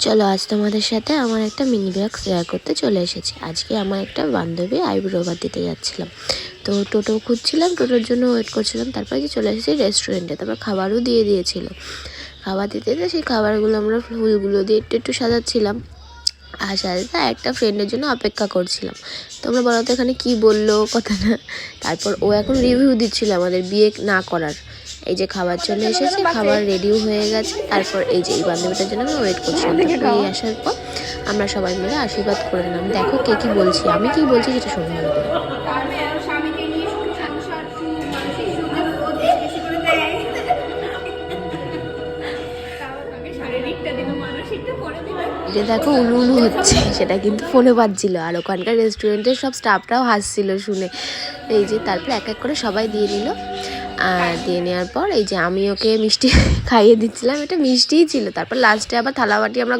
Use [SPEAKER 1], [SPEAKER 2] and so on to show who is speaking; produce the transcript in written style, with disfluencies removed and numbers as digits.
[SPEAKER 1] চলো আজ তোমাদের সাথে আমার একটা মিনি ব্লগ শেয়ার করতে চলে এসেছি। আজকে আমার একটা বান্ধবী আইব্রো ভাত দিতে যাচ্ছিলাম, তো টোটো খুঁজছিলাম, টোটোর জন্য ওয়েট করছিলাম। তারপরে যে চলে এসেছি রেস্টুরেন্টে, তারপর খাবারও দিয়ে দিয়েছিল। খাবার দিতে দিতে সেই খাবারগুলো আমরা ফুলগুলো দিয়ে একটু একটু সাজাচ্ছিলাম, আর সাজাতে একটা ফ্রেন্ডের জন্য অপেক্ষা করছিলাম। তোমরা বলো তো এখানে কী বললো কথা না। তারপর ও এখন রিভিউ দিচ্ছিল আমাদের বিয়ে না করার। এই যে খাবার চলে এসেছে, খাবার রেডিও হয়ে গেছে। তারপর এই যে এই বান্ধবীটার জন্য আমি ওয়েট করছিলাম। তারপর এই আসার পর আমরা সবাই মিলে আশীর্বাদ করে নিলাম। দেখো কে কী বলছি, আমি কি বলছি সেটা শোনো ভালো করে। যে দেখো উলু উলু হচ্ছে, সেটা কিন্তু ফোনে বাজছিল, আর ওখানকার রেস্টুরেন্টের সব স্টাফরাও হাসছিল শুনে। এই যে তারপর এক এক করে সবাই দিয়ে নিল, আর দিয়ে নেওয়ার পর এই যে আমি ওকে মিষ্টি খাইয়ে দিচ্ছিলাম, এটা মিষ্টিই ছিল। তারপর লাস্টে আবার থালা বাটি আমরা